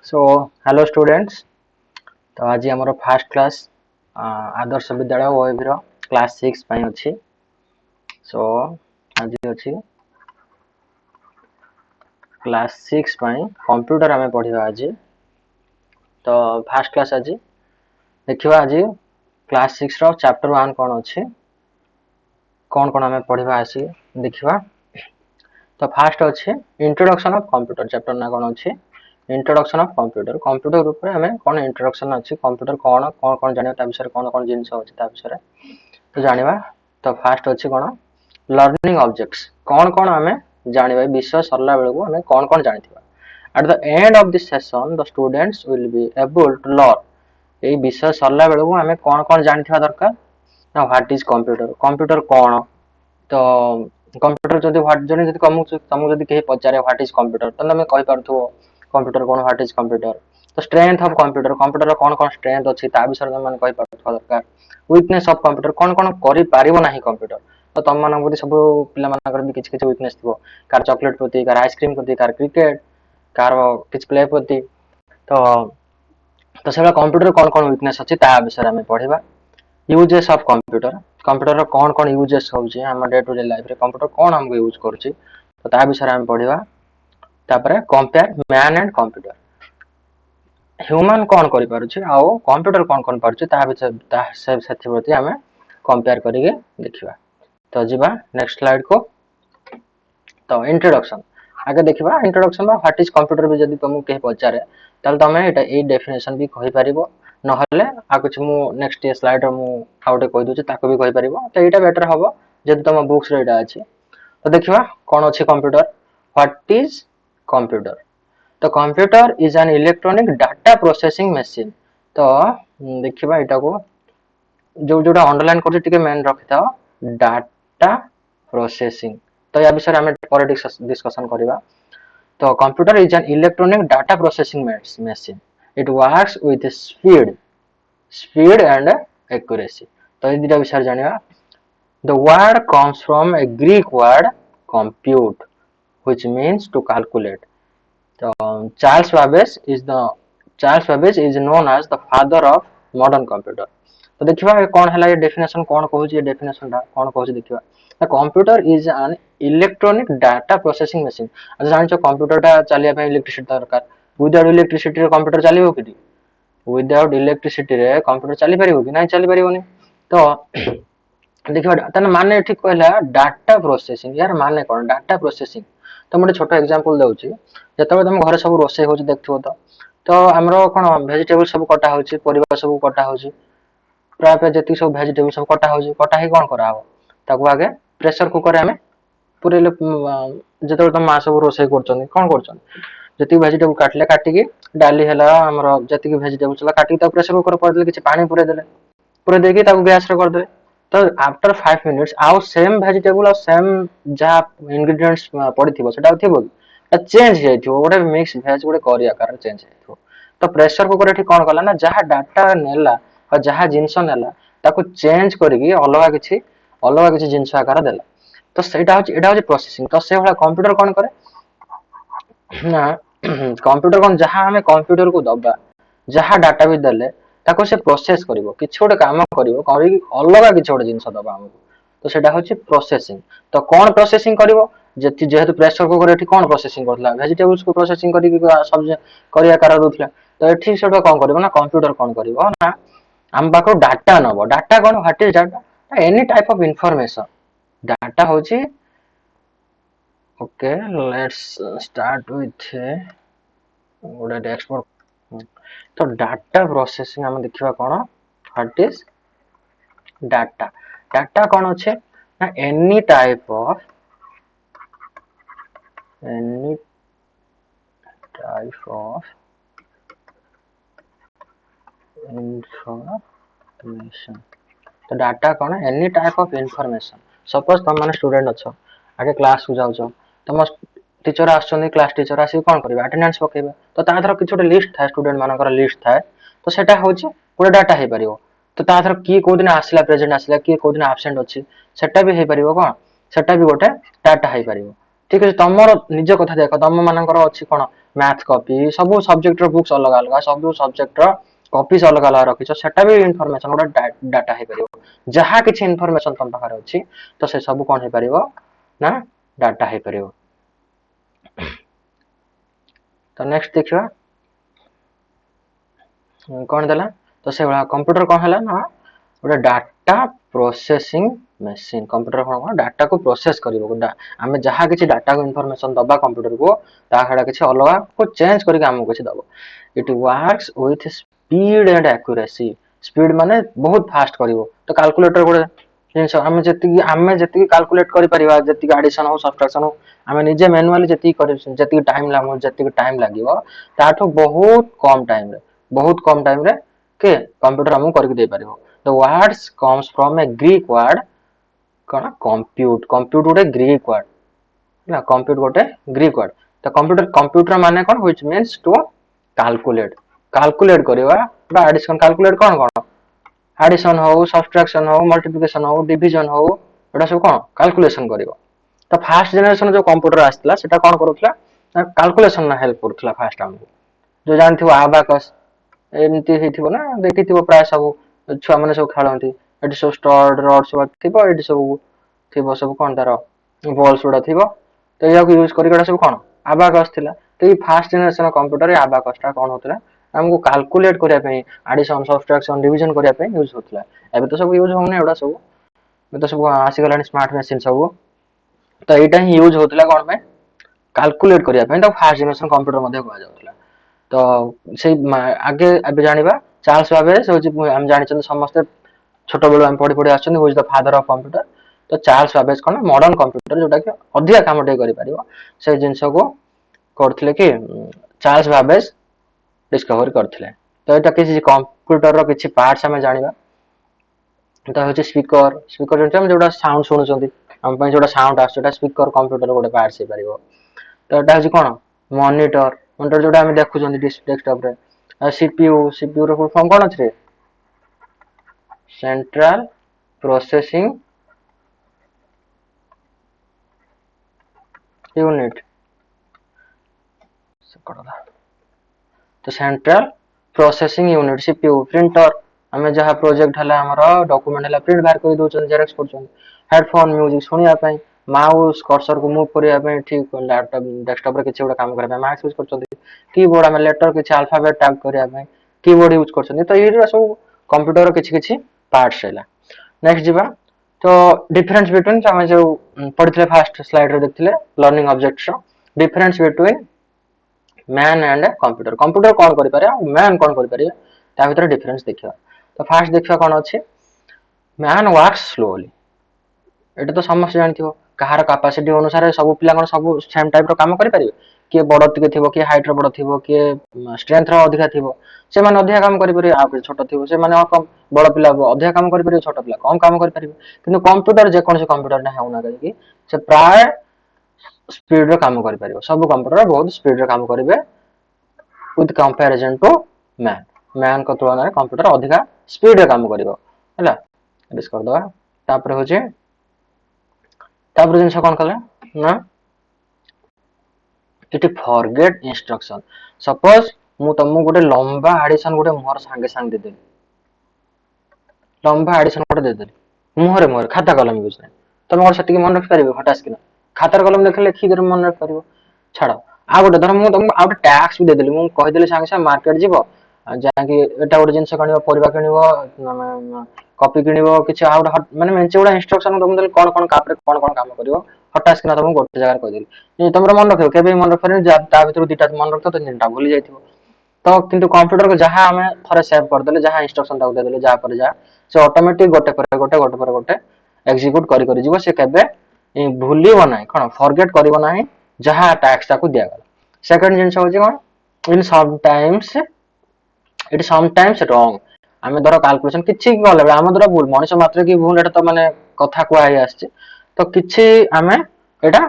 So hello students. तो आज आम fast class Adarsh Vidyalaya OAB class 6 पाई अच्छी। सो आज अच्छी क्लास 6 पाई कंप्यूटर आम पढ़ा आज। तो फास्ट क्लास आज देखा आज क्लास 6 रो चैप्टर 1 कौन अच्छे कौन कौन आम पढ़ा आसी देखा। तो फास्ट अच्छे इंट्रोडक्शन ऑफ कंप्यूटर चैप्टर ना कौन अच्छे इंट्रोडक्शन ऑफ कंप्यूटर कंप्यूटर ऊपर हमें कौन इंट्रोडक्शन अच्छी कंप्यूटर कौन कौन कौन जानिबा ता विषय कौन कौन जिंस अछि ता विषय तो जानिबा। तो फास्ट अच्छी कौन लर्निंग ऑब्जेक्ट्स कौन कौन हमें जानिबा विषय सरला बेले को हमें कौन कौन जानिथिबा। At the end of this session the students will be able to learn a विषय सरला बेले को हमें कौन कौन जानिथिबा दरकार ना व्हाट इज कंप्यूटर कंप्यूटर कौन। तो कंप्यूटर जदि व्हाट जने जदि तुमको जदि कहीं पचारे व्हाट इज कंप्यूटर तो तुम कहि पारथो कंप्यूटर कौन व्हाट इज कंप्यूटर। तो स्ट्रेंथ ऑफ कंप्यूटर कंप्यूटर कौन कौन स्ट्रेंथ अछि ता विषय तुम माने कहि पारथो दरकार। वीकनेस ऑफ कंप्यूटर कौन कौन करि पारिबो नाही कंप्यूटर। तो तुम मानक भी सब पिला मानकर भी किछ किछ वीकनेस थिबो कार चॉकलेट प्रति कार आइसक्रीम प्रति कार क्रिकेट कार किछ प्ले प्रति। तो तो सेला कंप्यूटर कौन कौन वीकनेस अछि ता विषय हमें पढ़िबा। यूजेस ऑफ कंप्यूटर कंप्यूटर रो कौन कौन यूजेस होउची हम डे टू डे लाइफ रे कंप्यूटर कौन हम यूज करछि तो ता विषय हम पढ़िबा। तापरे compare man and computer human कौन करि पारुछि आउ कंप्यूटर कौन कौन पारुछि ता विषय ता सब साथी प्रति हमें कंपेयर करिके देखिबा। तो जिबा नेक्स्ट स्लाइड को। तो इंट्रोडक्शन आगे देखिबा इंट्रोडक्शन बा व्हाट इज कंप्यूटर भी जदी तुमको कहि पचारे ताल तमे एटा ए डेफिनेशन भी कहि परिबो नहले आ कुछ मु नेक्स्ट स्लाइड मु आउटे कहि दोछि ताको भी कहि परिबो। तो एटा बेटर हबो जदी तुम बुक्स रे एटा अछि। तो देखिबा कोन अछि कंप्यूटर व्हाट इज कंप्यूटर। तो computer is an electronic data processing machine. तो देखिबा एटा को जो जोटा अंडरलाइन करछि टिके मेन रखिथाओ डाटा प्रोसेसिंग। तो या विषय हमें पर डिस्कशन करिबा। तो computer is an electronic data processing machine it works with speed and accuracy. तो ये दुटा विषय जानिबा। The word comes from a Greek word compute which means to calculate. So Charles Babbage is known as the father of modern computer. तो देखिबा कौन हला ये definition कौन कहूची ये डेफिनेशन दा कौन कहूची देखिबा। The computer is an electronic data processing machine. अच्छा जानिछो कंप्यूटर टा चलिया पे इलेक्ट्रिसिटी दरकार विदाउट इलेक्ट्रिसिटी रे कंप्यूटर चलिबो कि विदाउट इलेक्ट्रिसिटी रे कंप्यूटर चली परिबो कि नहीं चली परिबोनी। तो देखिबा तने माने ठीक कहला डाटा प्रोसेसिंग यार माने कोन डाटा प्रोसेसिंग। तो मोटे छोटो एग्जांपल दउची जतबे तुम घरे सब रोसे होची देखथिबो तो हमरो कोन वेजिटेबल सब कटा होची परिबा सब कटा होची प्राय पे जति सब वेजिटेबल सब कटा होची कटा ही कोन करा हो ताको आगे प्रेशर कुकर में पुरेले जतबे तुम मा सब रोसे करचनी कोन करचन जति वेजिटेबल काटले काटी की डाली हला हमरो जति वेजिटेबल सब काटी त प्रेशर कुकर पर देले किछ पानी पुरे देकी ताको गैस रे कर दे। तो आफ्टर 5 मिनिट्स आउ सेम वेजिटेबल और सेम जा इंग्रेडिएंट्स पड़ी थिबो सेटा थिबो चेंज हे थिबो गोटे मिक्स वेज गोटे करी आकार चेंज हे थिबो। तो प्रेशर कुकर एठी कोन कला ना जहा डाटा नेला और जहा जिंस नेला ताको चेंज करके अलगा किछि जिंस आकार देला। तो सेटा होची एटा होची प्रोसेसिंग। तो से वाला कंप्यूटर कोन करे ना कंप्यूटर कोन जहा हमें कंप्यूटर को दबा जहा डाटा भी देले ताको से प्रोसेस करिवो किछ गोटे काम करिवो करी अलगा किछ गोटे जिंस दबा हमको। तो सेटा होची प्रोसेसिंग। तो कोन प्रोसेसिंग करिवो जेहेतु प्रेशर कुकर एठी कोन प्रोसेसिंग करथला वेजिटेबल्स को प्रोसेसिंग करी सब्जी करिया कार दोथला। तो एठी सेटा कोन करिवो ना कंप्यूटर कोन करिवो ना हम बाको data Nebo data cone what is data any type of information data होची। ओके लेट्स स्टार्ट विथ गोटे एक्सपोर्ट। तो डाटा प्रोसेसिंग हम देखिबा कोन व्हाट इज डाटा डाटा कोन अछि ना एनी टाइप ऑफ इंफॉर्मेशन। तो data cone any type of information. Suppose तुम माने स्टूडेंट अछो आगे क्लास को जाउछो तुम टीचर आछन क्लास टीचर आसी कोन करबे अटेंडेंस पकेबे। तो ता धर किछोटे लिस्ट थाए स्टूडेंट मानकर लिस्ट थाए तो सेटा होची पूरा डाटा हे परिबो। तो ता धर की को दिन आसला प्रेजेंट आसला की को दिन एब्सेंट अछि सेटा भी हे परिबो कोन सेटा भी गोटे डाटा हे परिबो। ठीक है तुमरो निज कथा देखो तुम मानकर अछि कोन मैथ कॉपी सब सब्जेक्ट बुक्स अलग अलग सब सब्जेक्ट कॉपीज अलग अलग रखिछ सेटा भी इनफॉरमेशन गोटे डाटा हे परिबो जहा किछि इनफॉरमेशन तम पाखर अछि तो से सब कोन हे परिबो ना डाटा हे परिबो। तो नेक्स्ट देखिबा कौन देला तो से कंप्यूटर कौन है ना गोटे डाटा प्रोसेसिंग मशीन कंप्यूटर कौन डाटा को प्रोसेस करिवो आमे जहा किछि डाटा को इनफॉरमेशन दबा कंप्यूटर को ताहाडा किछि अलगा को चेंज करके हमको किछि दबो it works with speed and accuracy speed माने बहुत फास्ट करिवो तो कैलकुलेटर गोटे जिनस आमे जति कैलकुलेट करि परिबा जति एडिशन हो सब्ट्रैक्शन हो आमे निजे मैनुअली जति टाइम लागिवो ताठो बहुत कम टाइम रे के कंप्यूटर हमको करके दे परिबो the words comes from a Greek word कौन कंप्यूट कंप्यूट गोटे ग्रीक वर्ड ना कंप्यूट गोटे ग्रीक वर्ड तो कंप्यूटर माने कौन व्हिच मींस टू कैलकुलेट करबा बा एडिशन कैलकुलेट कौन एडिशन हो सब्ट्रैक्शन हो मल्टीप्लिकेशन हो डिवीजन हो एटा सब कौन कैलकुलेशन करिवो तो फर्स्ट जनरेशन जो कंप्यूटर आस्थिला सेटा कौन करूथला कैलकुलेशन ना हेल्प करूथला फर्स्ट हमको जो जानथिबो आबाकस एमती हेथिबो ना देखिथिबो प्राय सब छुआ माने सब खेलंती एटी सब स्टड रड सब थिबो एटी सब थिबो सब कोन तार बॉल्स उडा थिबो तो या को यूज करिकड़ा सब कोन आबाकस थिला तो ई फर्स्ट जनरेशन कंप्यूटर ए आबाकस ता कोन होतला हमको कैलकुलेट करिया पे एडिशन सब्ट्रैक्शन डिवीजन करिया पे यूज होतला एबे तो सब यूज होने एडा सब मैं तो सब आसी गलानी स्मार्ट मशीन सब तो एटा ही यूज होतला कोन पे कैलकुलेट करिया पे तो फर्स्ट जनरेशन कंप्यूटर मध्ये कहा जाउतला तो से आगे अबे जानिबा चार्ल्स बाबेज होची हम जानि समस्त छोट बेलु हम पढ़ी पढ़ी आछन who is the father of computer तो चार्ल्स बाबेज कोन मॉडर्न कंप्यूटर जोटा कि अधिका काम टे करि परिबो से जिंस को करथिले कि चार्ल्स बाबेज डिस्कवर करथिले तो एटा किछि कंप्यूटर रो किछि पार्ट्स हम जानिबा तो होची स्पीकर स्पीकर जोटा हम जोटा साउंड सुनुचंती हम पय जोटा साउंड आछटा स्पीकर कंप्यूटर गोटे पार्ट्स हे परिबो तो एटा होची कोन मॉनिटर मॉनिटर जोटा हम देखुचंती डेस्कटॉप रे सीपीयू रो फुल फॉर्म कोन अछि रे सेंट्रल प्रोसेसिंग यूनिट तो central processing unit CPU printer हमें जहाँ प्रोजेक्ट हला हमर डॉक्यूमेंट हला प्रिंट बाहर कर दोचन जेरॉक्स करछन हेडफोन म्यूजिक सुनिया पई माउस कर्सर को मूव करिया पई ठीक लैपटॉप डेस्कटॉप रे किछि गोटा काम करिया पई माउस यूज करछन कीबोर्ड हमें लेटर किछि अल्फाबेट टाइप करिया पई कीबोर्ड यूज करछन तो ये सब कंप्यूटर रो किछि किछि पार्ट्स हैला नेक्स्ट जीवा तो डिफरेंस बिटवीन हमें जो पढ़ितले फर्स्ट स्लाइड रे देखथिले लर्निंग ऑब्जेक्ट्स रो difference between man and computer computer कौन करि पारे मैन कौन करि पारे ता भीतर डिफरेंस देखिबा तो फर्स्ट देखिबा कोन अछि मैन वर्क्स स्लोली एटा तो समस्त जानथिबो कहार कैपेसिटी अनुसार सब पिला कोन सब सेम टाइप रो काम करि पारिबे के बड़ टिके थिबो के हाइट रो बड़ थिबो के स्ट्रेंथ रो अधिका थिबो से माने अधिका काम करि पारे आ छोट थिबो से माने कम बड़ पिला अधिका काम करि पारे छोट पिला कम काम करि पारिबे किंतु कंप्यूटर जे कोन से कंप्यूटर ना हेउना कि से प्राय स्पीड रो काम करि पारिबो सब कंप्यूटर बहुत स्पीड रो काम करिवे with comparison to man man को तुलना में कंप्यूटर अधिका स्पीड रे काम करिवो हला डिस कर दवा तापर होचे तापर जिनस कोन कले ना इट फॉरगेट इंस्ट्रक्शन सपोज मु तुमको गोटे लंबा एडिशन गोटे मोर संगे संग दे देली लंबा एडिशन गोटे दे देली मोहरे खाता कलम यूज नै तुम और सती मन रख पारिबो हटास किना खातार कलम देख लिखि कर मन रख पारिबो छाड़ आ गोटे धर मु तुमको आ गोटे टैक्स भी दे देली मु कहि देली संगे संग मार्केट जीवो जाकी एटा गोटे जिंस कनिबो परिबा किनिबो कॉपी किनिबो किछ आ गोटे माने मेंचे गोटे इंस्ट्रक्शन तुम देली कोन कापरे कोन काम करिवो हटास किना तुम गोटे जगह कहि देली तुमरा मन रखियो केबे मन रख पारिबो ता भीतर दिटा मन रखतो तो तीनटा भूली जाइथिबो तो किंतु कंप्यूटर को जहां हमें थरे सेव कर देले जहां इंस्ट्रक्शन ताऊ दे देले जा पर जा से ऑटोमेटिक गोटे पर गोटे एग्जीक्यूट करी करी जीवो से केबे भूलिबो नाही कोन फॉरगेट करिवो नाही जहां टैक्स ताकू दिया गला सेकंड जिंस होची कोन इन समटाइम्स रॉन्ग आमे धर कैलकुलेशन किछि गले आमे धर भूल मनुष्य मात्र की भूल एटा तो माने कथा को आइ आछे तो किछि आमे एटा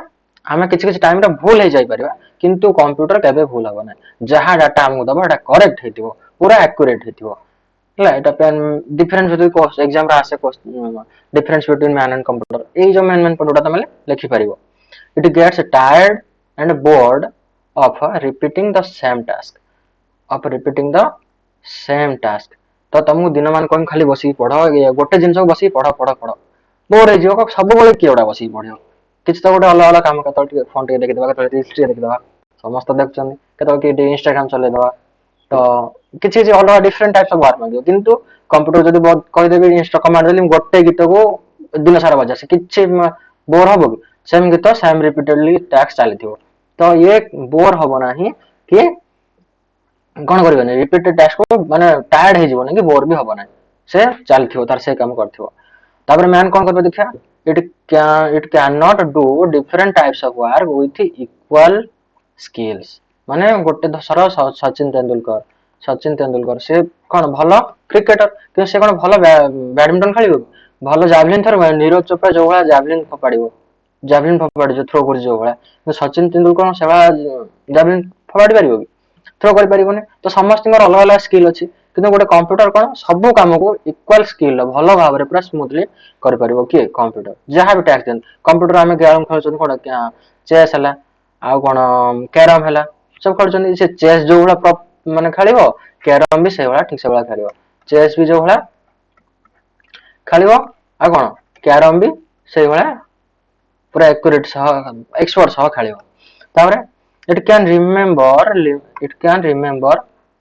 आमे किछि किछि टाइम रे भूल हे जाई परिबा किंतु कंप्यूटर केबे भूल हबो ना जहां डाटा हमको दबो एटा करेक्ट हेतिबो पूरा एक्यूरेट हेतिबो हला एटा पेन डिफरेंस बिटवीन कोर्स एग्जाम रा आसे course difference between man and computer ए जो मैन पॉइंट तमे लिखि परिबो it gets tired and bored of repeating the same task of repeating the same task तो तुमको दिन मान कौन खाली बसी पढ़ गोटे जिनस बसी पढ़ पढ़ पढ़ बोर हो सब बेले किए गोटा बसी पढ़ किसी तो गोटे अलग अलग काम के फोन टे देखिदेवा के रील्स टे देखिदेवा समस्त देखुछन के इंस्टाग्राम चलेदेवा तो किसी किसी अलग डिफरेंट टाइप्स ऑफ वर्क मांगे किंतु कंप्यूटर जदी बहुत कहि देबे इंस्टा कमांड देली गोटे गीत को दिन सारा बजा से किछि बोर हबो कि सेम गीत सेम रिपीटेडली टैक्स चलीथिबो तो ये बोर हबो नाही कि कौन करिबे रिपीटेड टास्क को माने टायर्ड हे जीवो ना कि बोर भी हबो ना से चलथिबो तार से काम करथिबो तापर मैन कौन करबे देखिया it can not do different types of work with equal skills माने गोटे धसर सचिन तेंदुलकर से कौन भलो क्रिकेटर कि से कौन भलो बैडमिंटन खेलिबो भलो जावलिन थर नीरज चोपड़ा जो वाला जावलिन फपाड़िबो जावलिन फपाड़ी जो थ्रो कर जो वाला सचिन तेंदुलकर सेवा जावलिन फपाड़ी पारिबो थ्रो कर पारिबोनी तो समस्त अलग अलग स्किल अच्छी किंतु गोटे कंप्यूटर कौन सब काम को इक्वल स्किल भल भाव में पूरा स्मूथली कर पारिबो किए कंप्यूटर जहां भी टैक्स देन कंप्यूटर आमे गेम खेलछन कोन चेस हला आ कोन कैरम हला सब खेलछन से चेस जो वाला माने खेलिबो कैरम भी से वाला ठीक से वाला खेलिबो चेस भी जो वाला खेलिबो आ कोन कैरम भी से वाला पूरा एक्यूरेट सह एक्सपर्ट सह खेलिबो तापरे it can remember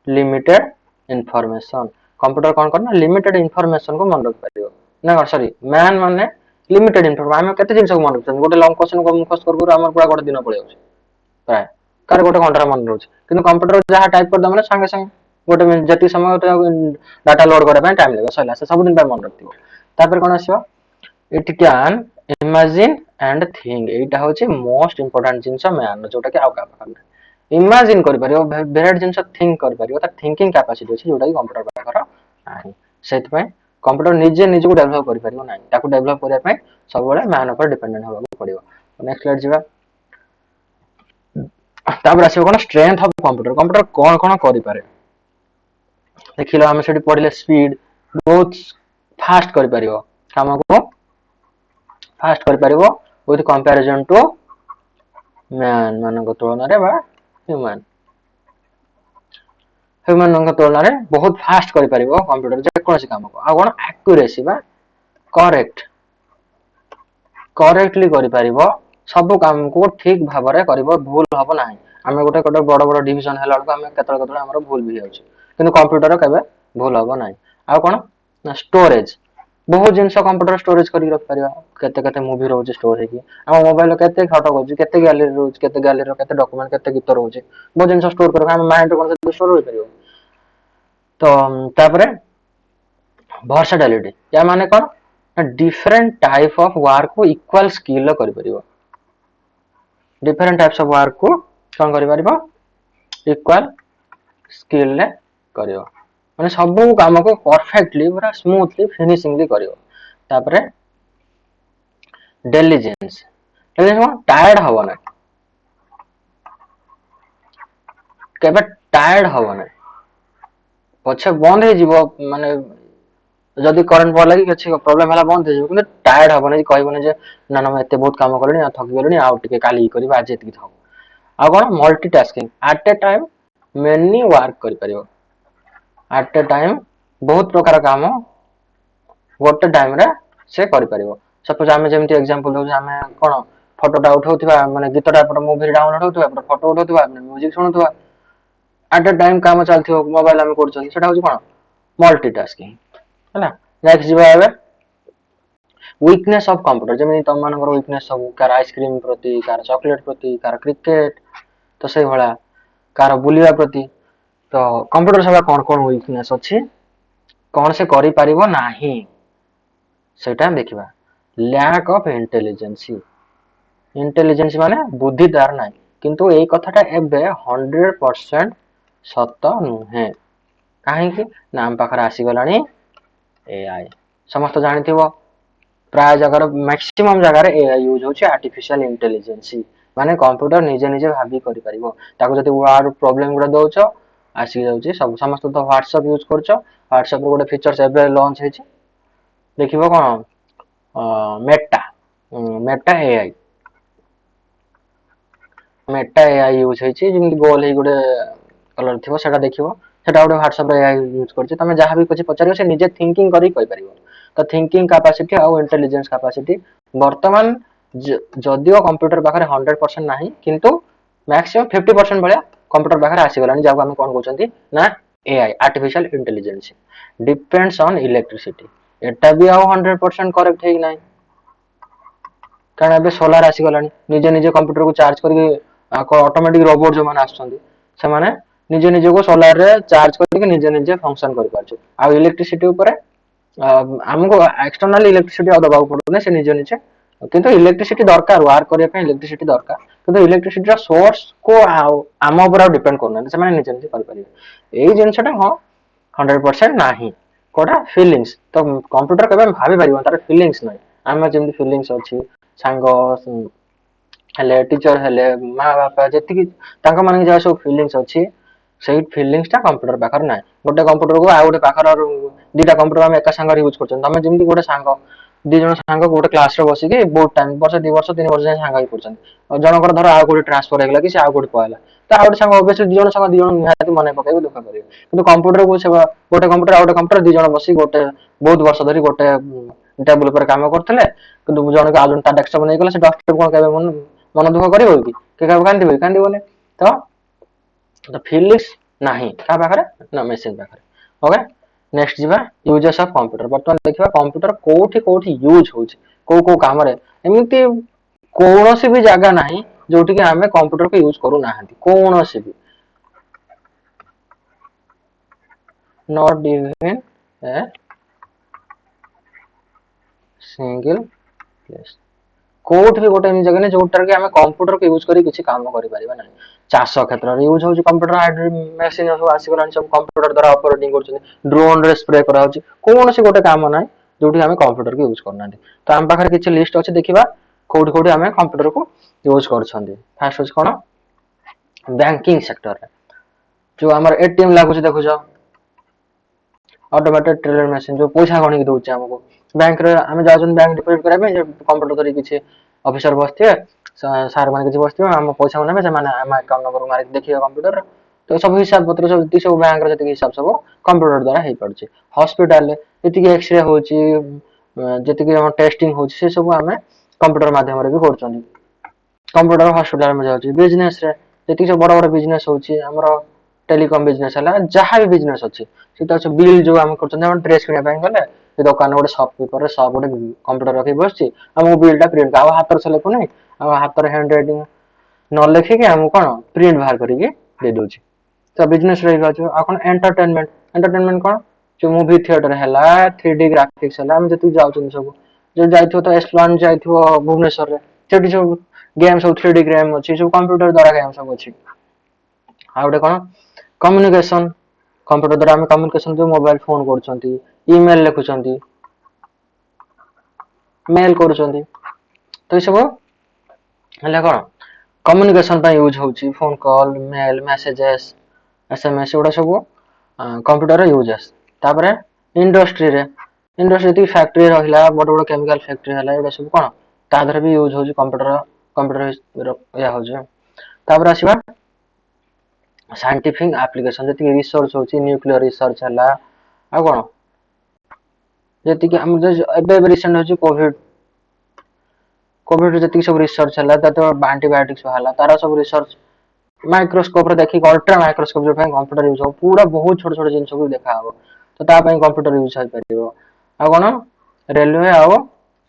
limited information computer कौन करना लिमिटेड इनफॉरमेशन को मन रख पारियो ना सॉरी मैन माने लिमिटेड इनफॉरमेशन हम केते जिंस को मन रखछन गोटे लॉन्ग क्वेश्चन को मुखस्त कर हमर पूरा गोटे दिन पळे जाउछ प्राय कार गोटे घंटा मन रहउछ किंतु कंप्यूटर जहा टाइप कर दमने संगे संगे गोटे जति समय डाटा लोड करे ପାଇଁ टाइम लेबो सला से सब दिन पर मन रखतिबो तापर कोन आसीबो it can imagine and think एटा होची मोस्ट इंपोर्टेंट जिंस मैन जोटा के आउ का पाखरे इमेजिन कर परियो वेराइट जिंस थिंक कर परियो त थिंकिंग कैपेसिटी अछि जोटा कि कंप्यूटर पाखर नाही सेत पय कंप्यूटर निजे निजे को डेवलप कर परियो नाही ताको डेवलप करिया पय सब बेले मैन ऊपर डिपेंडेंट होबा पड़ियो नेक्स्ट स्लाइड जिबा तापर आसीबो कोन स्ट्रेंथ ऑफ कंप्यूटर कंप्यूटर कोन कोन करि पारे देखिलो हम सेठी पढिले स्पीड बहुत फास्ट कर परियो काम को फास्ट कर परिबो विथ कंपैरिजन टू मैन मानक तुलना रे बा ह्यूमन ह्यूमन तुलना रे बहुत फास्ट कर परिबो कंप्यूटर जे कोनसी काम को आ कोन एक्यूरेसी बा करेक्टली कर परिबो सब काम को ठीक भाव रे करबो भूल हबो नाही हमें गोटे गोटे बड़ बड़ डिवीजन हेला को हमें केतरा हमर भूल भी होछ किंतु कंप्यूटर केबे भूल हबो नाही आ कोन स्टोरेज बहुत जिनस कंप्यूटर स्टोरेज करी रख परिबा केते केते मूवी रोज स्टोर हे की हम मोबाइल केते फोटो होची केते गैलरी रोज केते गैलरी रो केते डॉक्यूमेंट केते गीत रोज बहुत जिनस स्टोर कर हम माइंड कोन से स्टोर होई परिबो तो तापरे वर्सेटिलिटी या माने कोन डिफरेंट टाइप ऑफ वर्क को इक्वल स्किल कर परिबो डिफरेंट टाइप्स ऑफ वर्क को कोन करि परिबो इक्वल स्किल ले करियो माने सब काम को परफेक्टली पूरा स्मूथली फिनिशिंगली करियो तापरे डिलिजेंस टायर्ड हबो ना केबे टायर्ड हबो ना पछे बंद हे जीवो माने जदी करंट पड़ला कि किछि प्रॉब्लम हला बंद हे जीवो किंतु टायर्ड हबो ना कहबो ना जे ना ना एते बहुत काम करनी आ थक गेलनी आ टिके काली करबा आज एति थक आ कोन multitasking at a time many work करि परियो एट ए टाइम बहुत प्रकार काम गोटे टाइम रे से करि परियो सपोज हमें जेमति एग्जांपल दउ हमें कोन फोटोटा उठाउथिबा माने गीतटा पर मूवी डाउनलोड होथिबा पर फोटो उठाउथिबा म्यूजिक सुनुथिबा एट ए टाइम काम चलथिबो मोबाइल हम करछन सेटा होची कोन मल्टीटास्किंग हैला नेक्स्ट जीवा एबे वीकनेस ऑफ कंप्यूटर जेमि तम मानकर वीकनेस सब कार आइसक्रीम प्रति कार चॉकलेट प्रति कार क्रिकेट तो से भला कार बुलिया प्रति तो कंप्यूटर सेवा कोन कोन वीकनेस अछि कोन से करि परिबो नाही सेटा देखिबा लैक ऑफ इंटेलिजेंसी इंटेलिजेंस माने बुद्धिदार नाही किंतु एई कथाटा एबे 100% सत नुहे काहे कि नाम पाखर आसी गलानी एआई समस्त जानिथिबो प्राय जगह मैक्सिमम जगह एआई यूज होची आर्टिफिशियल इंटेलिजेंस माने कंप्यूटर निजे निजे भाबी करि परिबो ताको जति वर्ड प्रॉब्लम गुडा दोचो आसी जाउची सब समस्त तो व्हाट्सएप यूज करछो व्हाट्सएप रो गोटे फीचर्स एबे लॉन्च हेची देखिबो कोन Meta Meta AI Meta AI use होइछि जेमि गोल हे गोटे कलर थिबो सेटा देखिबो सेटा गोटे व्हाट्सएप रे एआई यूज करछि तमे जहां भी कुछ पचारियो से निजे थिंकिंग करी कहि परिबो तो थिंकिंग कैपेसिटी और इंटेलिजेंस कैपेसिटी वर्तमान जदियो कंप्यूटर पाखरे 100% नाही किंतु मैक्सिमम 50% भलिया कंप्यूटर पाखरे आसी गलानी जाको हम कोन कहउछंती ना AI artificial intelligence depends on electricity एटा भी आउ 100% करेक्ट है नाही कारण अबे सोलार आसी गलानी निजे निजे कंप्यूटर को चार्ज करके ऑटोमेटिक रोबोट जो माने आछंती से माने निजे निजे को सोलार रे चार्ज करके निजे निजे फंक्शन करि पाछे आ इलेक्ट्रिसिटी ऊपर हमको एक्सटर्नल इलेक्ट्रिसिटी दबाव पड़ो से निजे निजे किंतु इलेक्ट्रिसिटी दरकार वर्क करिया पे इलेक्ट्रिसिटी दरकार किंतु इलेक्ट्रिसिटी रा सोर्स को आम ऊपर डिपेंड करना से माने निजे निजे करि परिबे एई जिंसटा हां 100% नाही कोडा फीलिंग्स तो कंप्यूटर केबे भाबी परिबो तार फीलिंग्स नै आमे जेमि फीलिंग्स अछि सांग हेले टीचर हेले माँ बापा जेति तांका माने जा सब फीलिंग्स अछि सेही फीलिंग्स ता कंप्यूटर पाखर नै गोटे कंप्यूटर को आ गोटे पाखर दीटा कंप्यूटर हम एका संग यूज करछन तमे जेमि गोटे सांग दी जण सांग गोटे क्लास रे बसी के बहुत टाइम वर्ष 2 वर्ष 3 वर्ष सांग ही पड़छन जनकर धर आ गोटे ट्रांसफर हेगला कि से आ गोटे पयला ता आ गोटे सांग ऑब्वियसली दी जण सांग दी जण निहाती मने पकाइबो दुख करियो किंतु कंप्यूटर को से गोटे कंप्यूटर आ गोटे कंप्यूटर दी जण बसी गोटे बहुत वर्ष धरि गोटे टेबल पर काम करथले किंतु जण के आजुन ता डेस्कटॉप नै गला से डेस्कटॉप कोन केबे मन दुख करिवो कि के कांदिबो कांदिबोने तो तो फीलिंग्स नाही का पाखरे ना मेसिन पाखरे ओके नेक्स्ट जीवा यूजेस ऑफ कंप्यूटर बर्तमान देखिबा कंप्यूटर कोठी कोठी यूज होछि को काम रे एमिति कोनोसी भी जगह नाही जोठी के हमें कंप्यूटर को यूज करू नाहंती कोनोसी भी not even a single place कोठ भी गोटे जगह ने जोटर के हमें कंप्यूटर को यूज करी किछि काम करि परिबा नाही चाष क्षेत्र रे यूज होछि कंप्यूटर हाइड्रोलिक मशीन सब आसी गलानी सब कंप्यूटर द्वारा ऑपरेटिंग करछन ड्रोन रे स्प्रे करा होछि कोनोसी गोटे काम नाही जोठी हमें कंप्यूटर को यूज करना तो हम पाखर किछि लिस्ट अछि देखिबा कोठी कोठी हमें कंप्यूटर को यूज करछन फर्स्ट होछि कोन बैंकिंग सेक्टर रे जो हमर एटीएम लागु छै देखु जाओ ऑटोमेटेड टेलर मशीन जो पैसा गणी के दउछ हमको बैंक रे हम जाउछन बैंक डिपोजिट कराबे कंप्यूटर धरि किछि ऑफिसर बसथिए सार माने किछि बसथिए हम पैसा नेबे से माने हम अकाउंट नंबर मारि देखिए कंप्यूटर तो सब हिसाब पत्र सब ती सब बैंक रे जति हिसाब सब कंप्यूटर द्वारा हे पड़छि हॉस्पिटल रे जति एक्सरे होछि जति हम टेस्टिंग होछि से सब हमें कंप्यूटर माध्यम रे भी करछन कंप्यूटर हॉस्पिटल में जाउछि बिजनेस रे जति सब बड़ बड़ बिजनेस होछि हमरो टेलीकॉम बिजनेस हला जहां भी बिजनेस अछि सेटा छ बिल जो हम करछन हम ड्रेस किना बैंक गले से दुकान गोटे शॉपकीपर सब गोटे कंप्यूटर रखी बसछि हम बिलटा प्रिंट आ हाथ से लेखु नै आ हाथ रे हैंड राइटिंग न लिखि के हम कोन प्रिंट बाहर करी के दे दोछि तो बिजनेस रही गछ आ कोन एंटरटेनमेंट कोन जो मूवी थिएटर हला 3D ग्राफिक्स हला हम जति जाउछन सब जो जाइथो तो एस्प्लान जाइथो भुवनेश्वर रे सेठी सब गेम सब 3D गेम अछि सब कंप्यूटर द्वारा गेम सब अछि आ गोटे कोन कम्युनिकेशन कंप्यूटर द्वारा हम कम्युनिकेशन जो मोबाइल फोन करछंती ईमेल लिखुछंती मेल करछंती तो सब हला कोन कम्युनिकेशन पे यूज होछि phone call mail messages SMS ओडा सब कंप्यूटर रे यूजेस तापरे इंडस्ट्री ती फैक्ट्री रहिला बड़ बड़ केमिकल फैक्ट्री हला एडा सब कोन ता धरे भी यूज होछि कंप्यूटर या होछि तापरे आसीबा साइंटिफिक एप्लीकेशन जति रिसर्च होछि न्यूक्लियर रिसर्च हला आ कोन जति कि हम एबे रिसेंट होछि कोविड जति सब रिसर्च हला त एंटीबायोटिक्स हला तारा सब रिसर्च माइक्रोस्कोप रे देखि अल्ट्रा माइक्रोस्कोप जो कंप्यूटर यूज हो पूरा बहुत छोट छोट जिंस को देखा हो तो ता पई कंप्यूटर यूज होई परिबो आ कोन रेलवे आ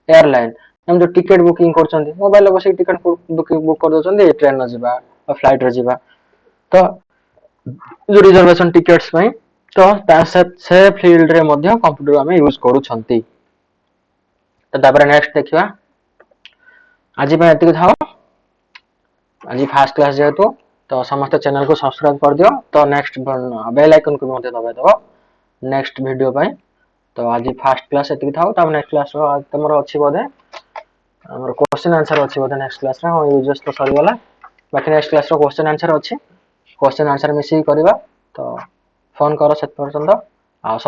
एयरलाइन हम जो टिकट बुकिंग करछंती मोबाइल बसी टिकट बुक कर दोछंती ट्रेन न जिबा और फ्लाइट रे जिबा तो जो रिजर्वेशन टिकट्स पई तो ता से फील्ड रे मध्ये कंप्यूटर हम यूज करूछंती तो तापर नेक्स्ट देखिबा आज पे एतिक थाओ आज फर्स्ट क्लास जेतु तो समस्त चैनल को सब्सक्राइब कर दियो तो नेक्स्ट बेल आइकन को मध्ये दबाइ दबो नेक्स्ट वीडियो पई तो आज फर्स्ट क्लास एतिक थाओ तब नेक्स्ट क्लास रो तमरो अछि बोधे हमर क्वेश्चन आंसर अछि बोधे नेक्स्ट क्लास रे हम यूजर्स तो सरी वाला बाकी नेक्स्ट क्लास रो क्वेश्चन आंसर अछि क्वेश्चन आंसर मिसी करबा तो फोन करो 7% आ